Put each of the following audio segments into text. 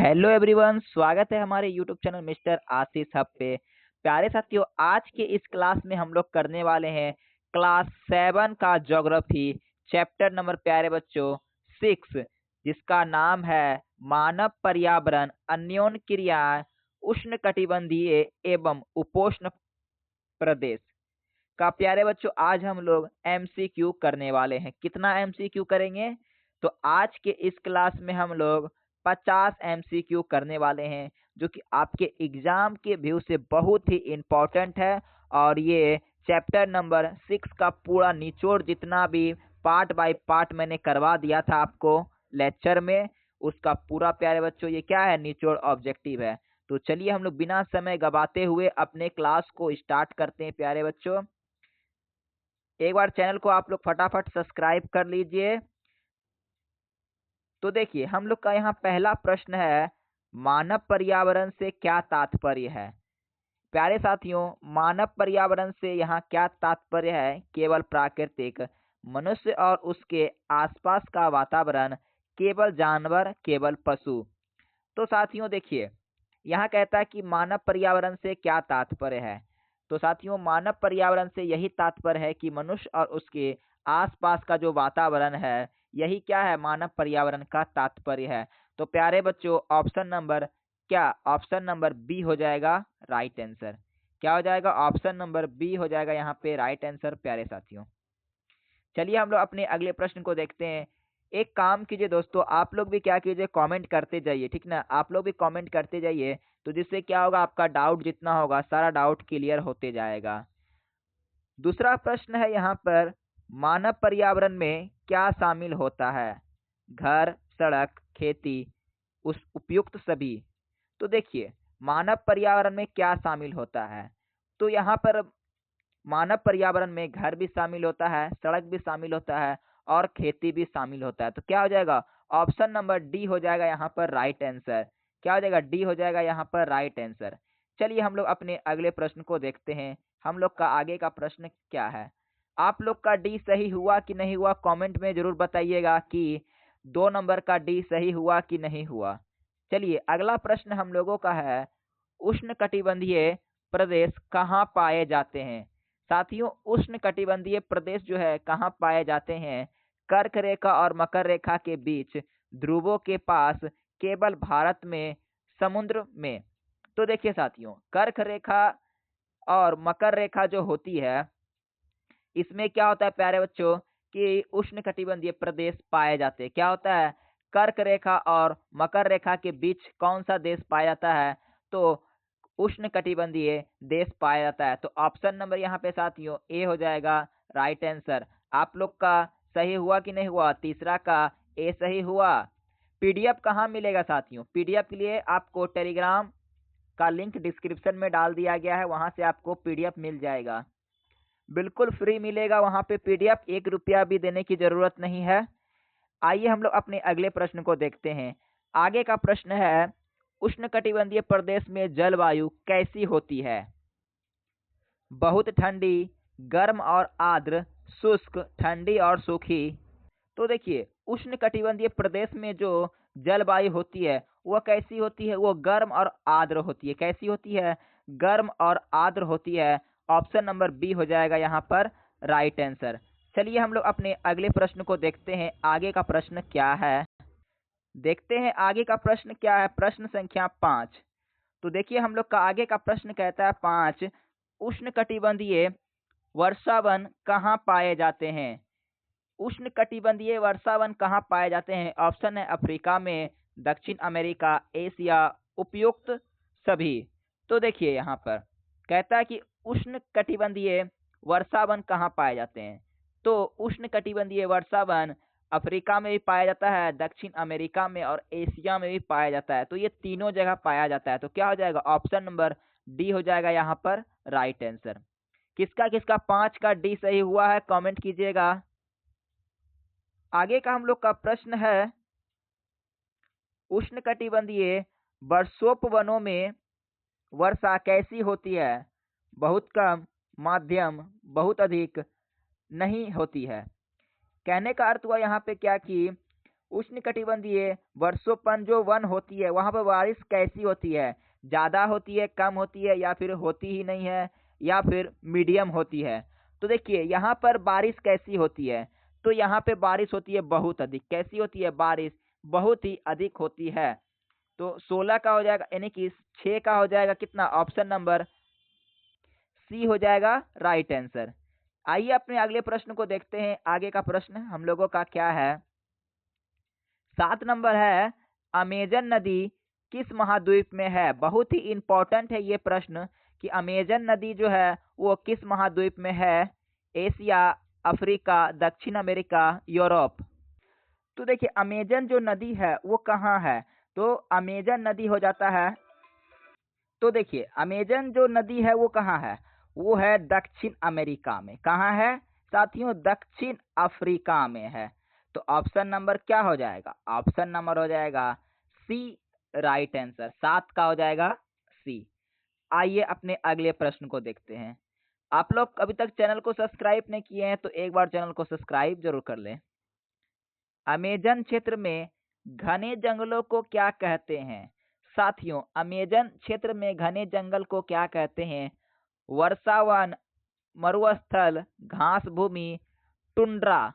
Hello everyone, स्वागत है हमारे यूट्यूब चैनल मिस्टर आशीष हब पे। प्यारे साथियों, आज के इस क्लास में हम लोग करने वाले हैं क्लास 7 का ज्योग्राफी चैप्टर नंबर प्यारे बच्चों 6, जिसका नाम है मानव पर्यावरण अन्योन्य क्रियाएं उष्णकटिबंधीय एवं उपोष्ण प्रदेश का। प्यारे बच्चों, आज हम लोग एमसीक्यू करने वाले हैं। कितना एमसीक्यू करेंगे? तो आज के इस क्लास में हम लोग 50 एमसीक्यू करने वाले हैं, जो कि आपके एग्जाम के व्यू से बहुत ही इम्पोर्टेंट है। और ये चैप्टर नंबर 6 का पूरा निचोड़, जितना भी पार्ट बाय पार्ट मैंने करवा दिया था आपको लेक्चर में, उसका पूरा प्यारे बच्चों ये क्या है, निचोड़ ऑब्जेक्टिव है। तो चलिए हम लोग बिना समय गवाते हुए अपने क्लास को स्टार्ट करते हैं। प्यारे बच्चों, एक बार चैनल को आप लोग फटाफट सब्सक्राइब कर लीजिए। तो देखिए, हम लोग का यहाँ पहला प्रश्न है, मानव पर्यावरण से क्या तात्पर्य है। प्यारे साथियों, मानव पर्यावरण से यहाँ क्या तात्पर्य है? केवल प्राकृतिक, मनुष्य और उसके आसपास का वातावरण, केवल जानवर, केवल पशु। तो साथियों देखिए, यहाँ कहता है कि मानव पर्यावरण से क्या तात्पर्य है। तो साथियों, मानव पर्यावरण से यही तात्पर्य है कि मनुष्य और उसके आसपास का जो वातावरण है, यही क्या है, मानव पर्यावरण का तात्पर्य है। तो प्यारे बच्चों, ऑप्शन नंबर बी हो जाएगा राइट आंसर। क्या हो जाएगा? ऑप्शन नंबर बी हो जाएगा यहाँ पे राइट आंसर। प्यारे साथियों, चलिए हम लोग अपने अगले प्रश्न को देखते हैं। एक काम कीजिए दोस्तों, आप लोग भी क्या कीजिए, कमेंट करते जाइए, ठीक ना। आप लोग भी कमेंट करते जाइए, तो जिससे क्या होगा, आपका डाउट जितना होगा सारा डाउट क्लियर होते जाएगा। दूसरा प्रश्न है यहाँ पर, मानव पर्यावरण में क्या शामिल होता है? घर, सड़क, खेती, उस उपयुक्त सभी। तो देखिए, मानव पर्यावरण में क्या शामिल होता है? तो यहाँ पर मानव पर्यावरण में घर भी शामिल होता है, सड़क भी शामिल होता है और खेती भी शामिल होता है। तो क्या हो जाएगा? ऑप्शन नंबर डी हो जाएगा यहाँ पर राइट आंसर। क्या हो जाएगा? डी हो जाएगा यहाँ पर राइट आंसर। चलिए हम लोग अपने अगले प्रश्न को देखते हैं। हम लोग का आगे का प्रश्न क्या है? आप लोग का डी सही हुआ कि नहीं हुआ, कमेंट में जरूर बताइएगा कि 2 नंबर का डी सही हुआ कि नहीं हुआ। चलिए अगला प्रश्न हम लोगों का है, उष्णकटिबंधीय प्रदेश कहाँ पाए जाते हैं? साथियों, उष्णकटिबंधीय प्रदेश जो है कहाँ पाए जाते हैं? कर्क रेखा और मकर रेखा के बीच, ध्रुवों के पास, केवल भारत में, समुद्र में। तो देखिए साथियों, कर्क रेखा और मकर रेखा जो होती है, इसमें क्या होता है प्यारे बच्चों कि उष्णकटिबंधीय प्रदेश पाए जाते हैं। क्या होता है? कर्क रेखा और मकर रेखा के बीच कौन सा देश पाया जाता है? तो उष्णकटिबंधीय देश पाया जाता है। तो ऑप्शन नंबर यहाँ पे साथियों ए हो जाएगा राइट आंसर। आप लोग का सही हुआ कि नहीं हुआ? तीसरा का ए सही हुआ। पीडीएफ कहाँ मिलेगा साथियों? पीडीएफ के लिए आपको टेलीग्राम का लिंक डिस्क्रिप्शन में डाल दिया गया है, वहां से आपको पीडीएफ मिल जाएगा। बिल्कुल फ्री मिलेगा वहां पे पीडीएफ, 1 रुपया भी देने की जरूरत नहीं है। आइए हम लोग अपने अगले प्रश्न को देखते हैं। आगे का प्रश्न है, उष्णकटिबंधीय प्रदेश में जलवायु कैसी होती है? बहुत ठंडी, गर्म और आर्द्र, शुष्क, ठंडी और सूखी। तो देखिए, उष्णकटिबंधीय प्रदेश में जो जलवायु होती है वह कैसी होती है? वो गर्म और आर्द्र होती है। कैसी होती है? गर्म और आर्द्र होती है। ऑप्शन नंबर बी हो जाएगा यहाँ पर राइट आंसर। चलिए हम लोग अपने अगले प्रश्न को देखते हैं। आगे का प्रश्न क्या है, देखते हैं आगे का प्रश्न क्या है। प्रश्न संख्या 5। तो देखिए, हम लोग का आगे का प्रश्न कहता है 5, उष्णकटिबंधीय वर्षावन कहाँ पाए जाते हैं? उष्णकटिबंधीय वर्षावन कहाँ पाए जाते हैं? ऑप्शन है अफ्रीका में, दक्षिण अमेरिका, एशिया, उपयुक्त सभी। तो देखिए यहाँ पर कहता है कि उष्णकटिबंधीय वर्षावन कहाँ पाए जाते हैं। तो उष्णकटिबंधीय वर्षावन अफ्रीका में भी पाया जाता है, दक्षिण अमेरिका में और एशिया में भी पाया जाता है। तो ये तीनों जगह पाया जाता है। तो क्या हो जाएगा? ऑप्शन नंबर डी हो जाएगा यहाँ पर राइट आंसर। किसका किसका 5 का डी सही हुआ है, कमेंट कीजिएगा। आगे का हम लोग का प्रश्न है, उष्णकटिबंधीय वर्षोपवनों में वर्षा कैसी होती है? बहुत कम, माध्यम, बहुत अधिक, नहीं होती है। कहने का अर्थ हुआ यहाँ पे क्या कि उष्णकटिबंधीय वर्षोपन जो वन होती है वहां पर बारिश कैसी होती है, ज्यादा होती है, कम होती है, या फिर होती ही नहीं है, या फिर मीडियम होती है। तो देखिए यहाँ पर बारिश कैसी होती है, तो यहाँ पे बारिश होती है बहुत अधिक। कैसी होती है बारिश? बहुत ही अधिक होती है। तो 16 का हो जाएगा, यानी कि 6 का हो जाएगा कितना? ऑप्शन नंबर सी हो जाएगा राइट आंसर। आइए अपने अगले प्रश्न को देखते हैं। आगे का प्रश्न हम लोगों का क्या है? 7 नंबर है, अमेजन नदी किस महाद्वीप में है? बहुत ही इंपॉर्टेंट है ये प्रश्न कि अमेजन नदी जो है वो किस महाद्वीप में है? एशिया, अफ्रीका, दक्षिण अमेरिका, यूरोप। तो देखिए अमेजन जो नदी है वो कहाँ है? तो अमेजन नदी हो जाता है, तो देखिए अमेजन जो नदी है वो कहाँ है? वो है दक्षिण अमेरिका में। कहाँ है साथियों? दक्षिण अफ्रीका में है। तो ऑप्शन नंबर क्या हो जाएगा? ऑप्शन नंबर हो जाएगा सी राइट आंसर। 7 का हो जाएगा सी। आइए अपने अगले प्रश्न को देखते हैं। आप लोग अभी तक चैनल को सब्सक्राइब नहीं किए हैं तो एक बार चैनल को सब्सक्राइब जरूर कर लें। अमेजन क्षेत्र में घने जंगलों को क्या कहते हैं? साथियों अमेजन क्षेत्र में घने जंगल को क्या कहते हैं? वर्षावन, मरुस्थल, घास भूमि, टुंड्रा।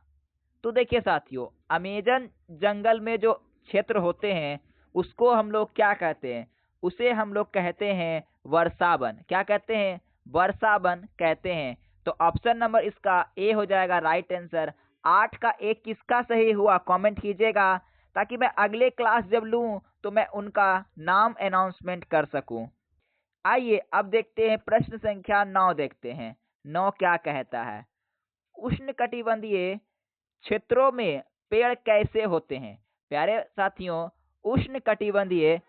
तो देखिए साथियों अमेजन जंगल में जो क्षेत्र होते हैं उसको हम लोग क्या कहते हैं? उसे हम लोग कहते हैं वर्षावन। क्या कहते हैं? वर्षावन कहते हैं। तो ऑप्शन नंबर इसका ए हो जाएगा राइट आंसर। 8 का एक किसका सही हुआ कमेंट कीजिएगा, ताकि मैं अगले क्लास जब लूं तो मैं उनका नाम अनाउंसमेंट कर सकूं। आइए अब देखते हैं प्रश्न संख्या 9 देखते हैं। 9 क्या कहता है? उष्णकटिबंधीय क्षेत्रों में पेड़ कैसे होते हैं? प्यारे साथियों उष्णकटिबंधीय,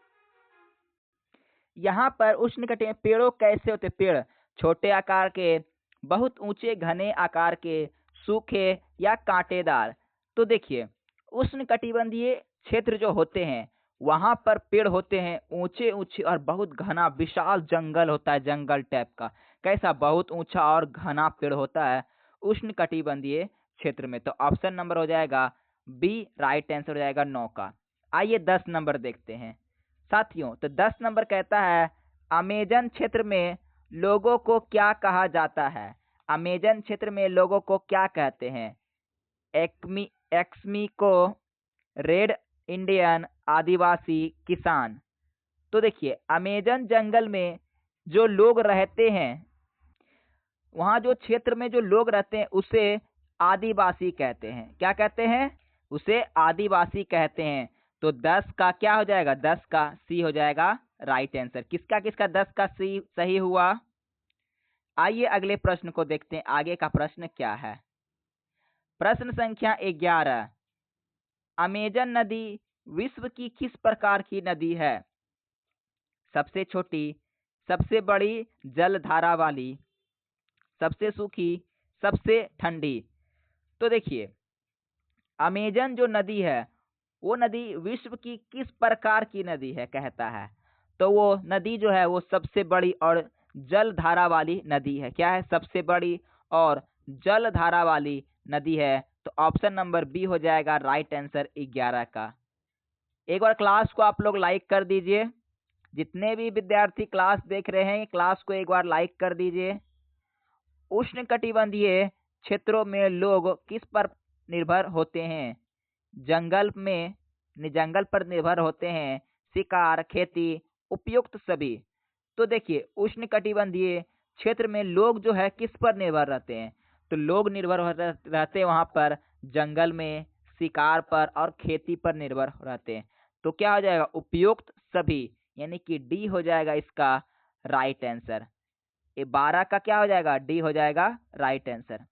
यहाँ पर उष्णकटिबंधीय पेड़ों कैसे होते? पेड़ छोटे आकार के, बहुत ऊंचे घने आकार के, सूखे या कांटेदार। तो देखिए उष्णकटिबंधीय क्षेत्र जो होते हैं वहां पर पेड़ होते हैं ऊंचे ऊंचे और बहुत घना विशाल जंगल होता है, जंगल टाइप का। कैसा? बहुत ऊंचा और घना पेड़ होता है उष्णकटिबंधीय क्षेत्र में। तो ऑप्शन नंबर हो जाएगा बी राइट आंसर हो जाएगा 9 का। आइए 10 नंबर देखते हैं साथियों। तो 10 नंबर कहता है अमेजन क्षेत्र में लोगों को क्या कहा जाता है? अमेजन क्षेत्र में लोगों को क्या कहते हैं? एक्समी को, रेड इंडियन, आदिवासी, किसान। तो देखिए अमेजन जंगल में जो लोग रहते हैं, वहाँ जो क्षेत्र में जो लोग रहते हैं उसे आदिवासी कहते हैं। क्या कहते हैं? उसे आदिवासी कहते हैं। तो 10 का क्या हो जाएगा? 10 का सी हो जाएगा राइट आंसर। किसका किसका 10 का सी सही हुआ? आइए अगले प्रश्न को देखते हैं। आगे का प्रश्न क्या है? प्रश्न संख्या 11, अमेजन नदी विश्व की किस प्रकार की नदी है? सबसे छोटी, सबसे बड़ी जलधारा वाली, सबसे सूखी, सबसे ठंडी। तो देखिए अमेजन जो नदी है वो नदी विश्व की किस प्रकार की नदी है कहता है। तो वो नदी जो है वो सबसे बड़ी और जलधारा वाली नदी है। क्या है? सबसे बड़ी और जलधारा वाली नदी है। तो ऑप्शन नंबर बी हो जाएगा राइट आंसर 11 का। एक बार क्लास को आप लोग लाइक कर दीजिए। जितने भी विद्यार्थी क्लास देख रहे हैं क्लास को एक बार लाइक कर दीजिए। उष्णकटिबंधीय क्षेत्रों में लोग किस पर निर्भर होते हैं? जंगल पर निर्भर होते हैं, शिकार, खेती, उपयुक्त सभी। तो देखिए उष्णकटिबंधीय क्षेत्र में लोग जो है किस पर निर्भर रहते हैं? तो लोग निर्भर रहते हैं वहां पर जंगल में, शिकार पर और खेती पर निर्भर रहते हैं। तो क्या हो जाएगा? उपयुक्त सभी, यानी कि डी हो जाएगा इसका राइट आंसर। 12 का क्या हो जाएगा? डी हो जाएगा राइट आंसर।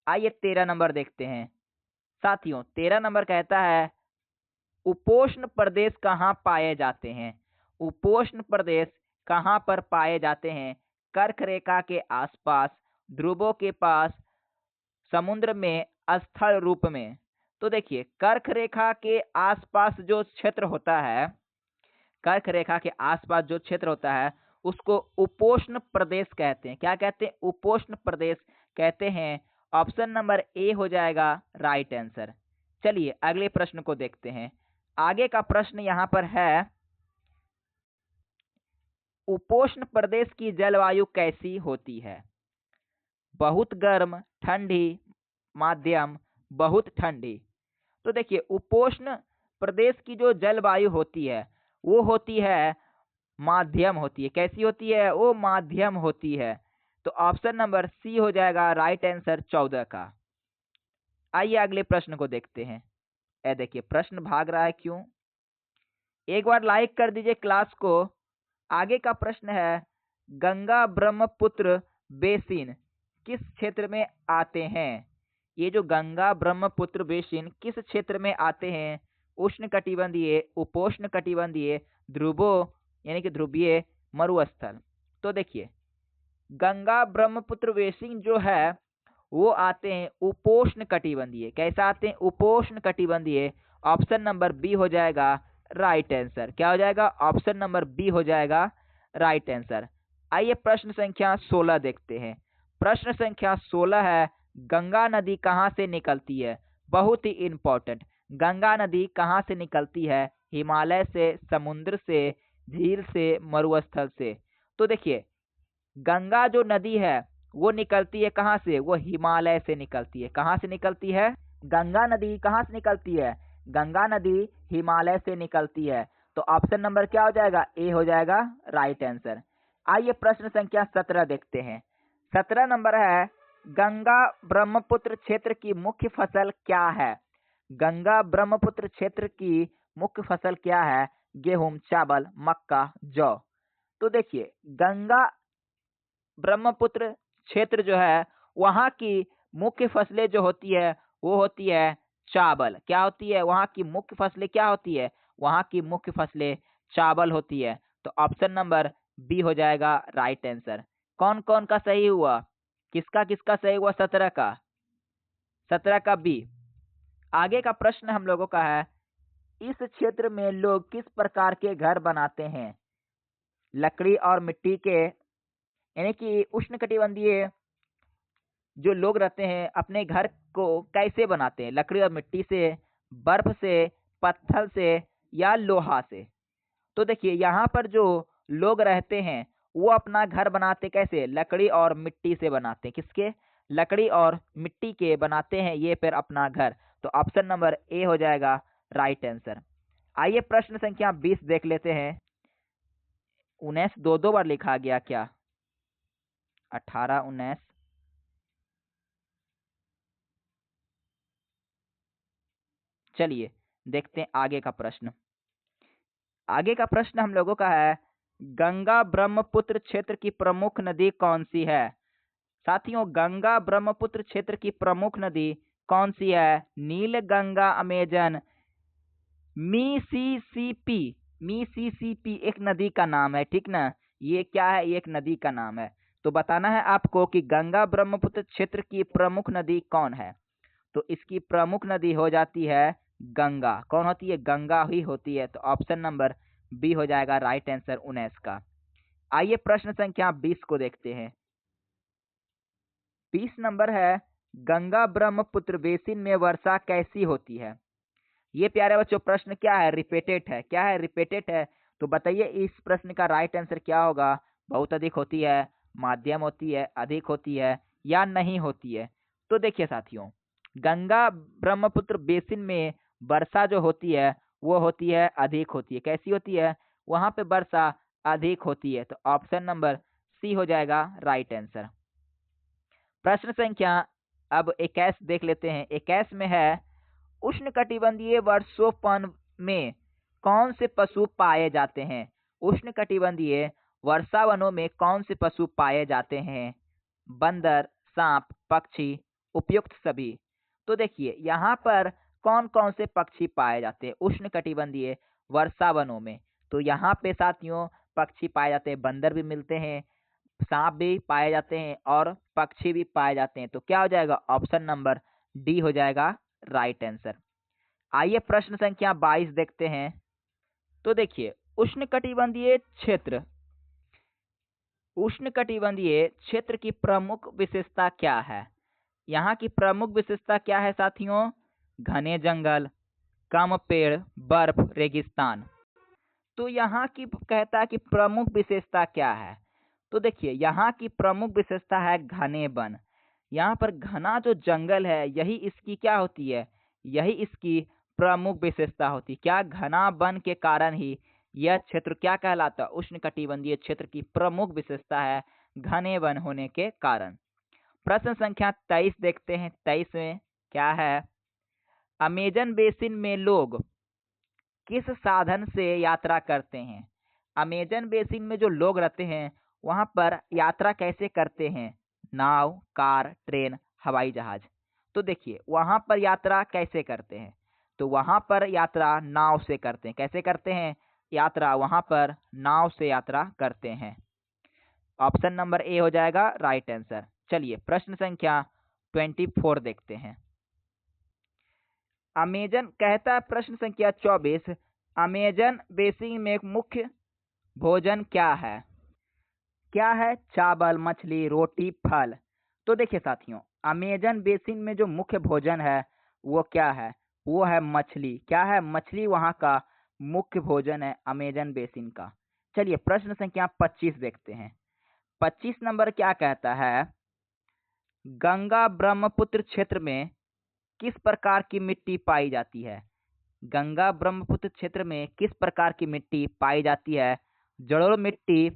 आइए 13 नंबर देखते हैं साथियों। 13 नंबर कहता है उपोष्ण प्रदेश कहाँ पाए जाते हैं? उपोष्ण प्रदेश कहाँ पर पाए जाते हैं? कर्क रेखा के आसपास, ध्रुवों के पास, समुद्र में, स्थल रूप में। तो देखिए कर्क रेखा के आसपास जो क्षेत्र होता है, कर्क रेखा के आसपास जो क्षेत्र होता है उसको उपोष्ण प्रदेश कहते हैं। क्या कहते हैं? उपोष्ण प्रदेश कहते हैं। ऑप्शन नंबर ए हो जाएगा राइट आंसर। चलिए अगले प्रश्न को देखते हैं। आगे का प्रश्न यहाँ पर है, उपोष्ण प्रदेश की जलवायु कैसी होती है? बहुत गर्म, ठंडी, माध्यम, बहुत ठंडी। तो देखिए उपोष्ण प्रदेश की जो जलवायु होती है वो होती है माध्यम होती है। कैसी होती है? वो माध्यम होती है। तो ऑप्शन नंबर सी हो जाएगा राइट आंसर 14 का। आइए अगले प्रश्न को देखते हैं। देखिए प्रश्न भाग रहा है क्यों? एक बार लाइक कर दीजिए क्लास को। आगे का प्रश्न है, गंगा ब्रह्मपुत्र बेसिन किस क्षेत्र में आते हैं? ये जो गंगा ब्रह्मपुत्र बेसिन किस क्षेत्र में आते हैं? उष्णकटिबंधीय, उपोष्णकटिबंधीय, ध्रुवो यानी कि ध्रुवीय, मरुस्थल। तो देखिए गंगा ब्रह्मपुत्र बेसिन जो है वो आते हैं उपोष्ण कटिबंधीय। कैसा आते हैं? उपोष्ण कटिबंधीय। ऑप्शन नंबर बी हो जाएगा राइट आंसर। क्या हो जाएगा? ऑप्शन नंबर बी हो जाएगा राइट आंसर। आइए प्रश्न संख्या 16 देखते हैं। प्रश्न संख्या 16 है, गंगा नदी कहाँ से निकलती है? बहुत ही इंपॉर्टेंट। गंगा नदी कहाँ से निकलती है? हिमालय से, समुद्र से, झील से, मरुस्थल से। तो देखिए गंगा जो नदी है वो निकलती है कहाँ से? वो हिमालय से निकलती है। कहाँ से निकलती है? गंगा नदी कहाँ से निकलती है? गंगा नदी हिमालय से निकलती है। तो ऑप्शन नंबर क्या हो जाएगा? ए हो जाएगा राइट आंसर। आइए प्रश्न संख्या 17 देखते हैं। 17 नंबर है, गंगा ब्रह्मपुत्र क्षेत्र की मुख्य फसल क्या है? गंगा ब्रह्मपुत्र क्षेत्र की मुख्य फसल क्या है? गेहूं, चावल, मक्का, जौ। तो देखिए गंगा ब्रह्मपुत्र क्षेत्र जो है वहाँ की मुख्य फसलें जो होती है वो होती है चावल। क्या होती है? वहाँ की मुख्य फसलें क्या होती है? वहाँ की मुख्य फसलें चावल होती है। तो ऑप्शन नंबर बी हो जाएगा राइट आंसर। कौन कौन का सही हुआ? किसका किसका सही हुआ? 17 का। 17 का बी। आगे का प्रश्न हम लोगों का है, इस क्षेत्र में लोग किस प्रकार के घर बनाते हैं? लकड़ी और मिट्टी के, यानी कि उष्णकटिबंधीय जो लोग रहते हैं अपने घर को कैसे बनाते हैं? लकड़ी और मिट्टी से, बर्फ से, पत्थर से या लोहा से? तो देखिए यहाँ पर जो लोग रहते हैं वो अपना घर बनाते कैसे? लकड़ी और मिट्टी से बनाते हैं। किसके? लकड़ी और मिट्टी के बनाते हैं ये फिर अपना घर। तो ऑप्शन नंबर ए हो जाएगा राइट आंसर। आइए प्रश्न संख्या 20 देख लेते हैं। 19 दो दो बार लिखा गया क्या? 18, 19। चलिए देखते हैं आगे का प्रश्न। आगे का प्रश्न हम लोगों का है, गंगा ब्रह्मपुत्र क्षेत्र की प्रमुख नदी कौन सी है? साथियों गंगा ब्रह्मपुत्र क्षेत्र की प्रमुख नदी कौन सी है? नील, गंगा, अमेजन, मिसिसिपी। मिसिसिपी एक नदी का नाम है, ठीक ना? ये क्या है? ये एक नदी का नाम है। तो बताना है आपको कि गंगा ब्रह्मपुत्र क्षेत्र की प्रमुख नदी कौन है। तो इसकी प्रमुख नदी हो जाती है गंगा। कौन होती है? गंगा ही होती है। तो ऑप्शन नंबर बी हो जाएगा राइट आंसर 19 का। आइए प्रश्न संख्या 20 को देखते हैं। 20 नंबर है, गंगा ब्रह्मपुत्र बेसिन में वर्षा कैसी होती है? ये प्यारे बच्चों प्रश्न क्या है? रिपीटेड है। क्या है? रिपीटेड है। तो बताइए इस प्रश्न का राइट आंसर क्या होगा? बहुत अधिक होती है, माध्यम होती है, अधिक होती है या नहीं होती है? तो देखिए साथियों गंगा ब्रह्मपुत्र बेसिन में वर्षा जो होती है वो होती है अधिक होती है। कैसी होती है? वहां पे वर्षा अधिक होती है। तो ऑप्शन नंबर सी हो जाएगा राइट आंसर। प्रश्न संख्या अब 21 देख लेते हैं। 21 में है, उष्णकटिबंधीय वर्षोवन में कौन से पशु पाए जाते हैं? उष्णकटिबंधीय वर्षावनों में कौन से पशु पाए जाते हैं? बंदर, सांप, पक्षी, उपयुक्त सभी। तो देखिए यहाँ पर कौन कौन से पक्षी पाए जाते हैं उष्णकटिबंधीय वर्षावनों में? तो यहाँ पे साथियों पक्षी पाए जाते हैं, बंदर भी मिलते हैं, सांप भी पाए जाते हैं और पक्षी भी पाए जाते हैं। तो क्या हो जाएगा? ऑप्शन नंबर डी हो जाएगा राइट आंसर। आइए प्रश्न संख्या 22 देखते हैं। तो देखिए उष्णकटिबंधीय क्षेत्र, उष्णकटिबंधीय क्षेत्र की प्रमुख विशेषता क्या है? यहाँ की प्रमुख विशेषता क्या है साथियों? घने जंगल, कम पेड़, बर्फ, रेगिस्तान। तो यहाँ की कहता है कि प्रमुख विशेषता क्या है। तो देखिए यहाँ की प्रमुख विशेषता है घने वन। यहाँ पर घना जो जंगल है यही इसकी क्या होती है, यही इसकी प्रमुख विशेषता होती है। क्या घना वन के कारण ही यह क्षेत्र क्या कहलाता है, उष्णकटिबंधीय क्षेत्र की प्रमुख विशेषता है घने वन होने के कारण। प्रश्न संख्या 23 देखते हैं। 23 में क्या है, अमेजन बेसिन में लोग किस साधन से यात्रा करते हैं। अमेजन बेसिन में जो लोग रहते हैं वहां पर यात्रा कैसे करते हैं, नाव, कार, ट्रेन, हवाई जहाज। तो देखिए वहां पर यात्रा कैसे करते हैं, तो वहां पर यात्रा नाव से करते हैं। कैसे करते हैं यात्रा, वहां पर नाव से यात्रा करते हैं। ऑप्शन नंबर ए हो जाएगा राइट आंसर। चलिए प्रश्न संख्या 24 देखते हैं। अमेजन कहता है प्रश्न संख्या 24, अमेजन बेसिन में मुख्य भोजन क्या है। क्या है, चावल, मछली, रोटी, फल। तो देखिए साथियों अमेजन बेसिन में जो मुख्य भोजन है वो क्या है, वो है मछली। क्या है, मछली वहां का मुख्य भोजन है अमेजन बेसिन का। चलिए प्रश्न संख्या 25 देखते हैं। 25 नंबर क्या कहता है, गंगा ब्रह्मपुत्र क्षेत्र में किस प्रकार की मिट्टी पाई जाती है। गंगा ब्रह्मपुत्र क्षेत्र में किस प्रकार की मिट्टी पाई जाती है। जलोढ़ मिट्टी,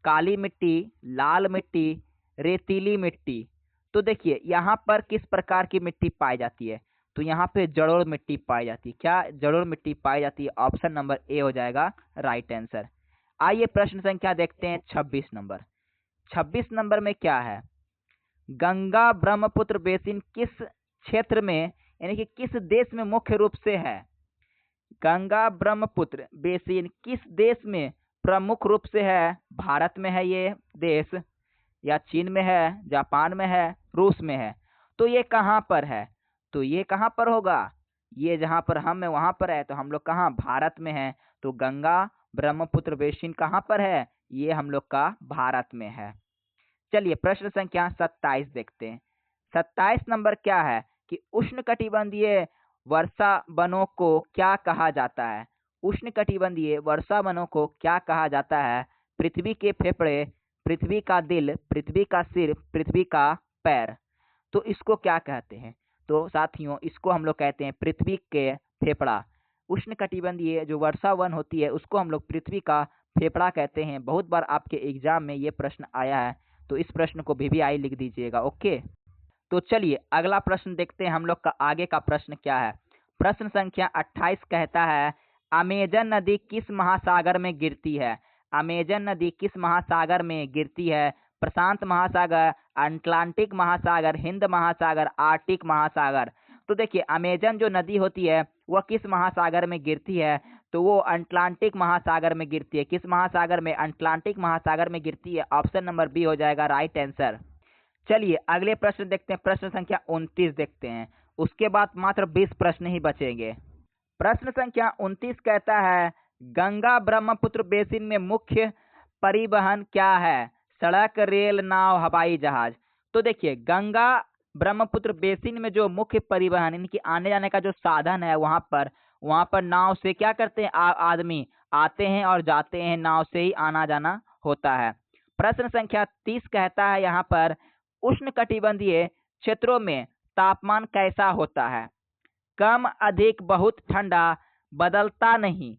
काली मिट्टी, लाल मिट्टी, रेतीली मिट्टी। तो देखिए यहाँ पर किस प्रकार की मिट्टी पाई जाती है, तो यहाँ पे जलोढ़ मिट्टी पाई जाती है। क्या जलोढ़ मिट्टी पाई जाती है, ऑप्शन नंबर ए हो जाएगा राइट आंसर। आइए प्रश्न संख्या देखते हैं 26 नंबर। 26 नंबर में क्या है, गंगा ब्रह्मपुत्र बेसिन किस क्षेत्र में यानी कि किस देश में मुख्य रूप से है। गंगा ब्रह्मपुत्र बेसिन किस देश में प्रमुख रूप से है। भारत में है ये देश, या चीन में है, जापान में है, रूस में है। तो ये कहाँ पर है, तो ये कहाँ पर होगा, ये जहाँ पर हम है वहाँ पर है। तो हम लोग कहाँ, भारत में है। तो गंगा ब्रह्मपुत्र बेसिन कहाँ पर है, ये हम लोग का भारत में है। चलिए प्रश्न संख्या 27 देखते हैं। 27 नंबर क्या है कि उष्णकटिबंधीय वर्षा वनों को क्या कहा जाता है। उष्णकटिबंधीय वर्षा वनों को क्या कहा जाता है। पृथ्वी के फेफड़े, पृथ्वी का दिल, पृथ्वी का सिर, पृथ्वी का पैर। तो इसको क्या कहते हैं, तो साथियों इसको हम लोग कहते हैं पृथ्वी के फेफड़ा। उष्णकटिबंधीय जो वर्षा वन होती है उसको हम लोग पृथ्वी का फेफड़ा कहते हैं। बहुत बार आपके एग्जाम में ये प्रश्न आया है, तो इस प्रश्न को VVI लिख दीजिएगा। ओके, तो चलिए अगला प्रश्न देखते हैं हम लोग का आगे का प्रश्न क्या है। प्रश्न संख्या 28 कहता है, अमेजन नदी किस महासागर में गिरती है। अमेजन नदी किस महासागर में गिरती है। प्रशांत महासागर, अटलांटिक महासागर, हिंद महासागर, आर्टिक महासागर। तो देखिए अमेजन जो नदी होती है वह किस महासागर में गिरती है, तो वो अटलांटिक महासागर में गिरती है। किस महासागर में, अटलांटिक महासागर में गिरती है। ऑप्शन नंबर बी हो जाएगा राइट आंसर। चलिए अगले प्रश्न देखते हैं। प्रश्न संख्या 29 देखते हैं, उसके बाद मात्र 20 प्रश्न ही बचेंगे। प्रश्न संख्या 29 कहता है, गंगा ब्रह्मपुत्र बेसिन में मुख्य परिवहन क्या है। सड़क, रेल, नाव, हवाई जहाज। तो देखिए गंगा ब्रह्मपुत्र बेसिन में जो मुख्य परिवहन इनकी आने जाने का जो साधन है वहां पर नाव से क्या करते हैं, आदमी आते हैं और जाते हैं, नाव से ही आना जाना होता है। प्रश्न संख्या 30 कहता है यहाँ पर, उष्णकटिबंधीय क्षेत्रों में तापमान कैसा होता है। कम, अधिक, बहुत, ठंडा, बदलता नहीं।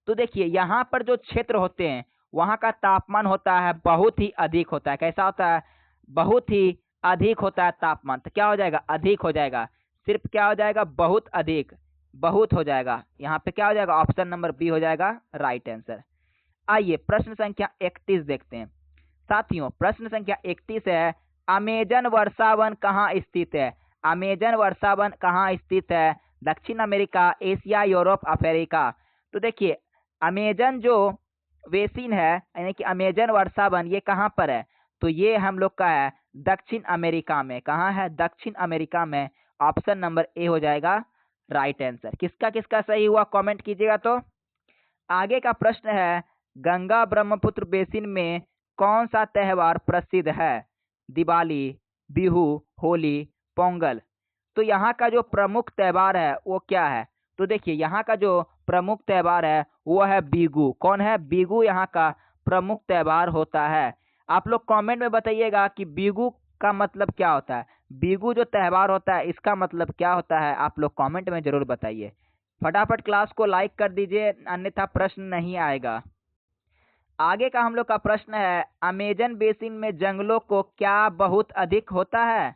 तो देखिए यहाँ पर जो क्षेत्र होते हैं वहाँ का तापमान होता है बहुत ही अधिक होता है। कैसा होता है, बहुत ही अधिक होता है तापमान। तो क्या हो जाएगा, अधिक हो जाएगा। सिर्फ क्या हो जाएगा, बहुत अधिक, बहुत हो जाएगा। यहाँ पे क्या हो जाएगा, ऑप्शन नंबर बी हो जाएगा राइट आंसर। आइए प्रश्न संख्या 31 देखते हैं। साथियों प्रश्न संख्या 31 है, अमेजन वर्षा वन कहाँ स्थित है। अमेजन वर्षा वन कहाँ स्थित है। दक्षिण अमेरिका, एशिया, यूरोप, अफ्रीका। तो देखिए अमेजन जो बेसिन है यानी कि अमेजन वर्षा वन ये कहाँ पर है, तो ये हम लोग का है दक्षिण अमेरिका में। कहाँ है, दक्षिण अमेरिका में। ऑप्शन नंबर ए हो जाएगा राइट आंसर। किसका किसका सही हुआ कमेंट कीजिएगा। तो आगे का प्रश्न है, गंगा ब्रह्मपुत्र बेसिन में कौन सा त्योहार प्रसिद्ध है। दिवाली, बिहू, होली, पोंगल। तो यहाँ का जो प्रमुख त्योहार है वो क्या है? तो देखिए यहाँ का जो प्रमुख त्योहार है वो है बिहू। कौन है? बिहू यहाँ का प्रमुख त्योहार होता है। आप लोग कमेंट में बताइएगा कि बिहू का मतलब क्या होता है। बिहू जो त्योहार होता है इसका मतलब क्या होता है, आप लोग कमेंट में जरूर बताइए। फटाफट क्लास को लाइक कर दीजिए, अन्यथा प्रश्न नहीं आएगा। आगे का हम लोग का प्रश्न है, अमेजन बेसिन में जंगलों को क्या बहुत अधिक होता है?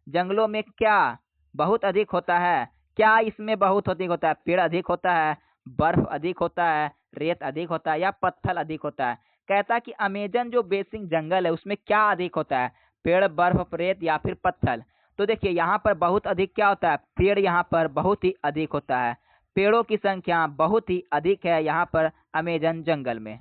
जंगलों में क्या बहुत अधिक होता है? क्या इसमें बहुत अधिक होता है? पेड़ अधिक होता है, बर्फ अधिक होता है, रेत अधिक होता है, या पत्थर अधिक होता है? कहता है कि अमेजन जो बेसिन जंगल है उसमें क्या अधिक होता है, पेड़, बर्फ, रेत या फिर पत्थर? तो देखिए यहाँ पर बहुत अधिक क्या होता है, पेड़ यहाँ पर बहुत ही अधिक होता है। पेड़ों की संख्या बहुत ही अधिक है यहाँ पर अमेजन जंगल में।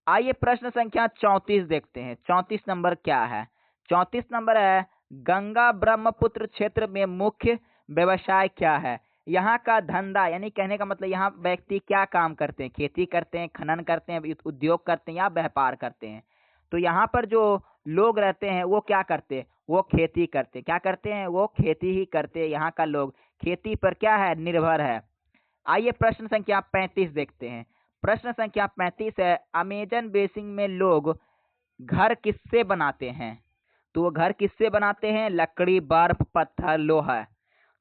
आइए प्रश्न संख्या 34 देखते हैं। 34 नंबर क्या है? 34 नंबर है, गंगा ब्रह्मपुत्र क्षेत्र में मुख्य व्यवसाय क्या है? यहाँ का धंधा, यानी कहने का मतलब यहाँ व्यक्ति क्या काम करते हैं? खेती करते हैं, खनन करते हैं, उद्योग करते हैं या व्यापार करते हैं? तो यहाँ पर जो लोग रहते हैं वो क्या करते हैं? वो खेती करते हैं। क्या करते हैं? वो खेती ही करते हैं। यहाँ का लोग खेती पर क्या है, निर्भर है। आइए प्रश्न संख्या 35 देखते हैं। प्रश्न संख्या 35 है, अमेजन बेसिन में लोग घर किससे बनाते हैं? तो वो घर किससे बनाते हैं? लकड़ी, बर्फ, पत्थर, लोहा।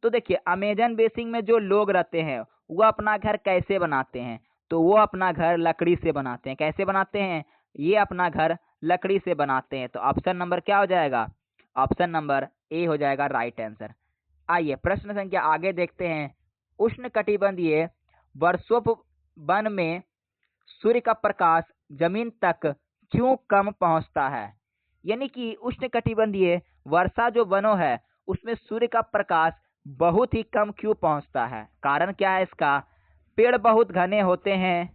तो देखिए अमेजन बेसिन में जो लोग रहते हैं वो अपना घर कैसे बनाते हैं? तो वो अपना घर लकड़ी से बनाते हैं। कैसे बनाते हैं? ये अपना घर लकड़ी से बनाते हैं। तो ऑप्शन नंबर क्या हो जाएगा? ऑप्शन नंबर ए हो जाएगा राइट आंसर। आइए प्रश्न संख्या आगे देखते हैं। उष्णकटिबंधीय वर्षोप वन में सूर्य का प्रकाश जमीन तक क्यों कम पहुंचता है? यानी कि उष्णकटिबंधीय वर्षा जो वनों है उसमें सूर्य का प्रकाश बहुत ही कम क्यों पहुंचता है? कारण क्या है इसका? पेड़ बहुत घने होते हैं,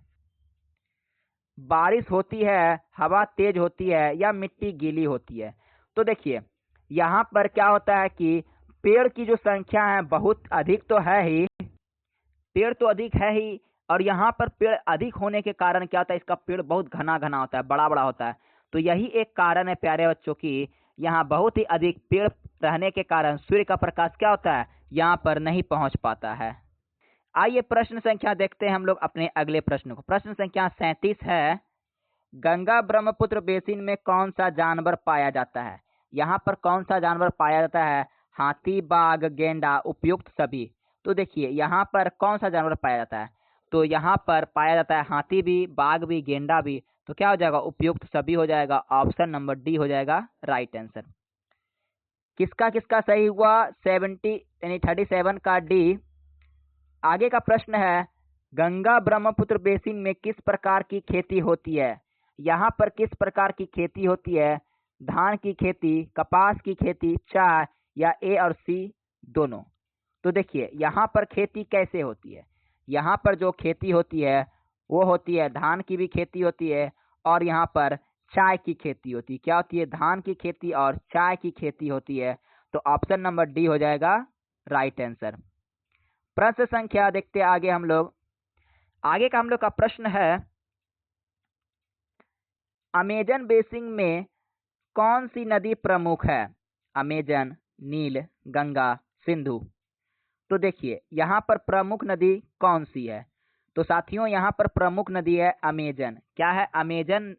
बारिश होती है, हवा तेज होती है, या मिट्टी गीली होती है? तो देखिए यहाँ पर क्या होता है कि पेड़ की जो संख्या है बहुत अधिक तो है ही, पेड़ तो अधिक है ही, और यहाँ पर पेड़ अधिक होने के कारण क्या होता है, इसका पेड़ बहुत घना घना होता है, बड़ा बड़ा होता है। तो यही एक कारण है प्यारे बच्चों की, यहाँ बहुत ही अधिक पेड़ रहने के कारण सूर्य का प्रकाश क्या होता है, यहाँ पर नहीं पहुंच पाता है। आइए प्रश्न संख्या देखते हैं हम लोग अपने अगले प्रश्न को। प्रश्न संख्या 37 है, गंगा ब्रह्मपुत्र बेसिन में कौन सा जानवर पाया जाता है? यहाँ पर कौन सा जानवर पाया जाता है? हाथी, बाघ, गेंडा, उपयुक्त सभी। तो देखिए यहाँ पर कौन सा जानवर पाया जाता है? तो यहाँ पर पाया जाता है हाथी भी, बाघ भी, गेंडा भी। तो क्या हो जाएगा? उपयुक्त सभी हो जाएगा। ऑप्शन नंबर डी हो जाएगा राइट आंसर। किसका किसका सही हुआ? 70 यानी 37 का डी। आगे का प्रश्न है, गंगा ब्रह्मपुत्र बेसिन में किस प्रकार की खेती होती है? यहाँ पर किस प्रकार की खेती होती है? धान की खेती, कपास की खेती, चाय, या ए और सी दोनों? तो देखिए यहाँ पर खेती कैसे होती है। यहाँ पर जो खेती होती है वो होती है, धान की भी खेती होती है और यहाँ पर चाय की खेती होती है। क्या होती है? धान की खेती और चाय की खेती होती है। तो ऑप्शन नंबर डी हो जाएगा राइट आंसर। प्रश्न संख्या देखते आगे हम लोग। आगे का हम लोग का प्रश्न है, अमेजन बेसिन में कौन सी नदी प्रमुख है? अमेजन, नील, गंगा, सिंधु। तो देखिए यहाँ पर प्रमुख नदी कौन सी है? तो साथियों यहाँ पर प्रमुख नदी है अमेजन। क्या है? अमेजन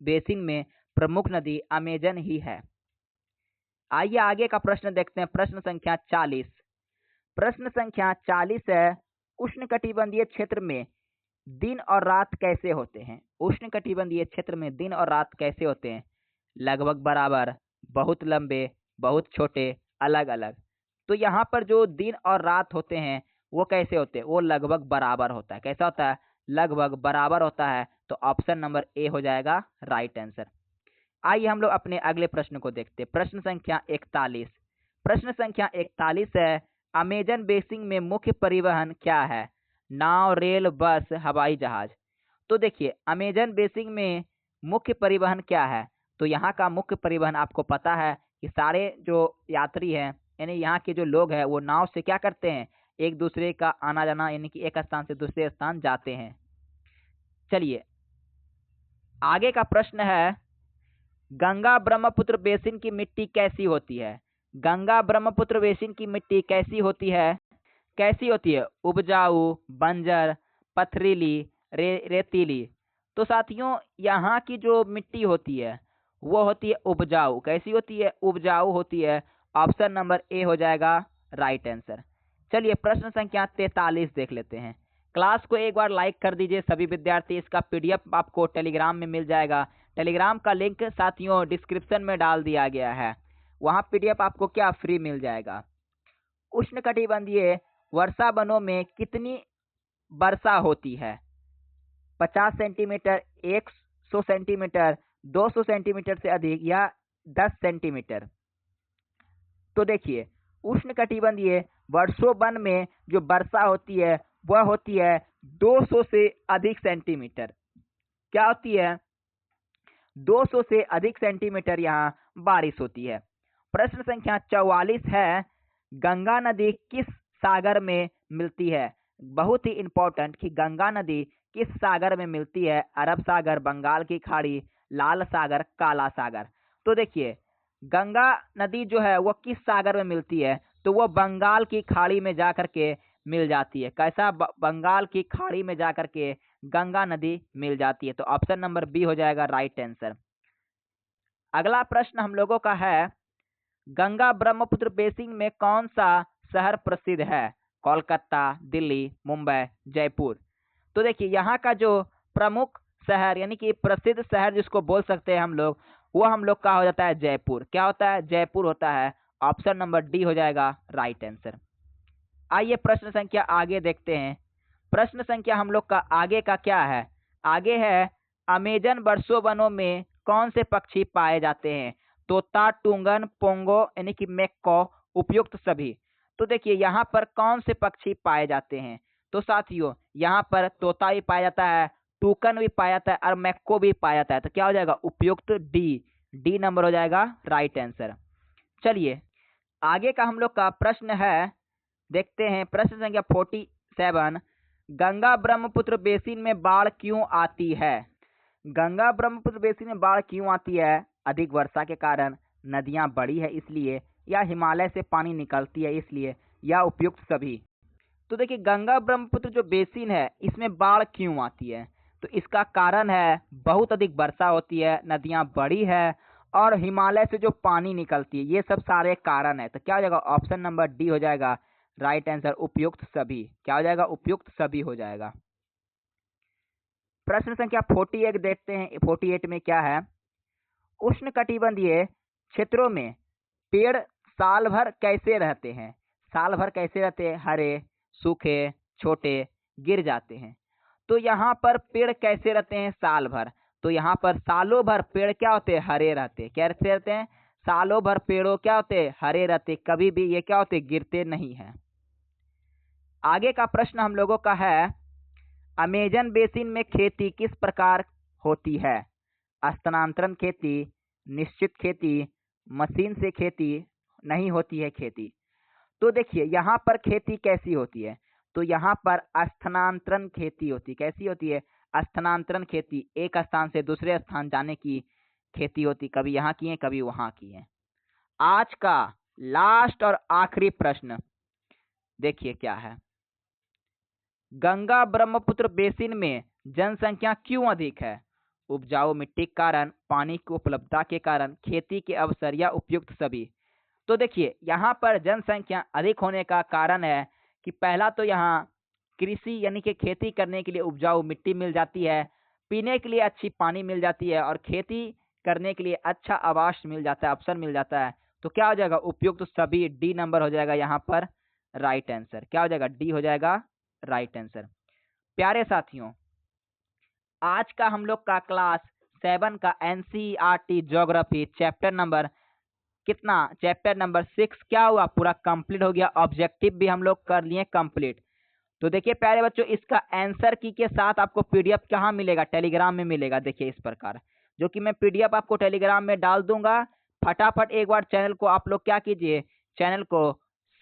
बेसिन में प्रमुख नदी अमेजन ही है। आइए आगे का प्रश्न देखते हैं। प्रश्न संख्या 40। प्रश्न संख्या 40 है, उष्णकटिबंधीय क्षेत्र में दिन और रात कैसे होते हैं? उष्णकटिबंधीय क्षेत्र में दिन और रात कैसे होते हैं? लगभग बराबर, बहुत लंबे, बहुत छोटे, अलग अलग। तो यहाँ पर जो दिन और रात होते हैं वो कैसे होते हैं? वो लगभग बराबर होता है। कैसा होता है? लगभग बराबर होता है। तो ऑप्शन नंबर ए हो जाएगा राइट आंसर। आइए हम लोग अपने अगले प्रश्न को देखते हैं। प्रश्न संख्या 41। प्रश्न संख्या 41 है, अमेजन बेसिन में मुख्य परिवहन क्या है? नाव, रेल, बस, हवाई जहाज। तो देखिए अमेजन बेसिन में मुख्य परिवहन क्या है? तो यहाँ का मुख्य परिवहन आपको पता है कि सारे जो यात्री हैं यानी यहाँ के जो लोग हैं वो नाव से क्या करते हैं? एक दूसरे का आना जाना, यानी कि एक स्थान से दूसरे स्थान जाते हैं। चलिए आगे का प्रश्न है, गंगा ब्रह्मपुत्र बेसिन की मिट्टी कैसी होती है? गंगा ब्रह्मपुत्र बेसिन की मिट्टी कैसी होती है? कैसी होती है? उपजाऊ, बंजर, पथरीली, रेतीली। तो साथियों यहाँ की जो मिट्टी होती है वो होती है उपजाऊ। कैसी होती है? उपजाऊ होती है। ऑप्शन नंबर ए हो जाएगा राइट आंसर। चलिए प्रश्न संख्या 43 देख लेते हैं। क्लास को एक बार लाइक कर दीजिए सभी विद्यार्थी। इसका पीडीएफ आपको टेलीग्राम में मिल जाएगा। टेलीग्राम का लिंक साथियों डिस्क्रिप्शन में डाल दिया गया है। वहां पीडीएफ आपको क्या फ्री मिल जाएगा। उष्णकटिबंधीय वर्षा वनों में कितनी वर्षा होती है? 50 सेंटीमीटर, 100 सेंटीमीटर, 200 सेंटीमीटर से अधिक या 10 सेंटीमीटर। तो देखिए उष्णकटिबंधीय वर्षों वन में जो वर्षा होती है वह होती है 200 से अधिक सेंटीमीटर। क्या होती है? 200 से अधिक सेंटीमीटर यहाँ बारिश होती है। प्रश्न संख्या 44 है, गंगा नदी किस सागर में मिलती है? बहुत ही इंपॉर्टेंट कि गंगा नदी किस सागर में मिलती है? अरब सागर, बंगाल की खाड़ी, लाल सागर, काला सागर। तो देखिए गंगा नदी जो है वो किस सागर में मिलती है? तो वो बंगाल की खाड़ी में जाकर के मिल जाती है। कैसा? बंगाल की खाड़ी में जाकर के गंगा नदी मिल जाती है। तो ऑप्शन नंबर बी हो जाएगा राइट आंसर। अगला प्रश्न हम लोगों का है, गंगा ब्रह्मपुत्र बेसिन में कौन सा शहर प्रसिद्ध है? कोलकाता, दिल्ली, मुंबई, जयपुर। तो देखिए यहाँ का जो प्रमुख शहर यानी कि प्रसिद्ध शहर जिसको बोल सकते हैं हम लोग, वो हम लोग का हो जाता है जयपुर। क्या होता है? जयपुर होता है। ऑप्शन नंबर डी हो जाएगा राइट आंसर। आइए प्रश्न संख्या आगे देखते हैं। प्रश्न संख्या हम लोग का आगे का क्या है? आगे है, अमेजन वर्षों वनों में कौन से पक्षी पाए जाते हैं? तोता, टूंगन, पोंगो यानी कि मैक्को, उपयुक्त सभी। तो देखिए यहाँ पर कौन से पक्षी पाए जाते हैं? तो साथियों यहाँ पर तोता भी पाया जाता है, टूकन भी पाया जाता है और मैक्को भी पाया जाता है। तो क्या हो जाएगा? उपयुक्त डी। डी नंबर हो जाएगा राइट आंसर। चलिए आगे का हम लोग का प्रश्न है, देखते हैं प्रश्न संख्या 47, गंगा ब्रह्मपुत्र बेसिन में बाढ़ क्यों आती है? गंगा ब्रह्मपुत्र बेसिन में बाढ़ क्यों आती है? अधिक वर्षा के कारण, नदियां बड़ी है इसलिए, या हिमालय से पानी निकलती है इसलिए, या उपयुक्त सभी। तो देखिए गंगा ब्रह्मपुत्र जो बेसिन है इसमें बाढ़ क्यों आती है? तो इसका कारण है बहुत अधिक वर्षा होती है, नदियां बड़ी है और हिमालय से जो पानी निकलती है, ये सब सारे कारण है। तो क्या हो जाएगा? ऑप्शन नंबर डी हो जाएगा राइट आंसर, उपयुक्त सभी। क्या हो जाएगा? उपयुक्त सभी हो जाएगा। प्रश्न संख्या 48 देखते हैं। 48 में क्या है, उष्णकटिबंधीय क्षेत्रों में पेड़ साल भर कैसे रहते हैं? साल भर कैसे रहते हैं? हरे, सूखे, छोटे, गिर जाते हैं। तो यहाँ पर पेड़ कैसे रहते हैं साल भर? तो यहाँ पर सालों भर पेड़ क्या होते हैं? हरे रहते हैं। क्या रहते हैं? सालों भर पेड़ों क्या होते हैं? हरे रहते, कभी भी ये क्या होते? गिरते नहीं हैं। आगे का प्रश्न हम लोगों का है, अमेजन बेसिन में खेती किस प्रकार होती है? स्थानांतरण खेती, निश्चित खेती, मशीन से खेती, नहीं होती है खेती। तो देखिए यहाँ पर खेती कैसी होती है? तो यहाँ पर स्थानांतरण खेती होती है। कैसी होती है? स्थानांतरण खेती, एक स्थान से दूसरे स्थान जाने की खेती होती। कभी यहाँ की है, कभी वहां की है। आज का लास्ट और आखिरी प्रश्न देखिए क्या है, गंगा ब्रह्मपुत्र बेसिन में जनसंख्या क्यों अधिक है? उपजाऊ मिट्टी के कारण, पानी की उपलब्धता के कारण, खेती के अवसर, या उपयुक्त सभी। तो देखिए यहाँ पर जनसंख्या अधिक होने का कारण है कि पहला तो यहाँ कृषि यानी कि खेती करने के लिए उपजाऊ मिट्टी मिल जाती है, पीने के लिए अच्छी पानी मिल जाती है और खेती करने के लिए अच्छा आवास मिल जाता है, अवसर मिल जाता है। तो क्या हो जाएगा? उपयुक्त सभी। डी नंबर हो जाएगा यहाँ पर राइट आंसर। क्या हो जाएगा? डी हो जाएगा राइट आंसर। प्यारे साथियों आज का हम लोग का क्लास 7 का एनसीईआरटी ज्योग्राफी चैप्टर नंबर कितना? चैप्टर नंबर 6 क्या हुआ? पूरा कंप्लीट हो गया। ऑब्जेक्टिव भी हम लोग कर लिए कंप्लीट। तो देखिए प्यारे बच्चों इसका आंसर की के साथ आपको पीडीएफ कहाँ मिलेगा? टेलीग्राम में मिलेगा। देखिए इस प्रकार, जो कि मैं पीडीएफ आपको टेलीग्राम में डाल दूंगा। फटाफट एक बार चैनल को आप लोग क्या कीजिए, चैनल को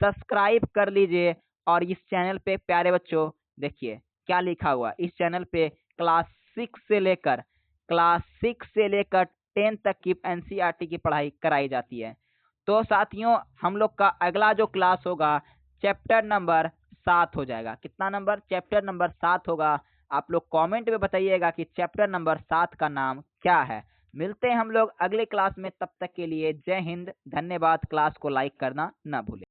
सब्सक्राइब कर लीजिए। और इस चैनल पे प्यारे बच्चों देखिए क्या लिखा हुआ, इस चैनल पे क्लास 6 से लेकर 10 तक की एनसीईआरटी की पढ़ाई कराई जाती है। तो साथियों हम लोग का अगला जो क्लास होगा चैप्टर नंबर 7 हो जाएगा। कितना नंबर? चैप्टर नंबर 7 होगा। आप लोग कमेंट में बताइएगा कि चैप्टर नंबर 7 का नाम क्या है। मिलते हैं हम लोग अगले क्लास में, तब तक के लिए जय हिंद, धन्यवाद। क्लास को लाइक करना ना भूलें।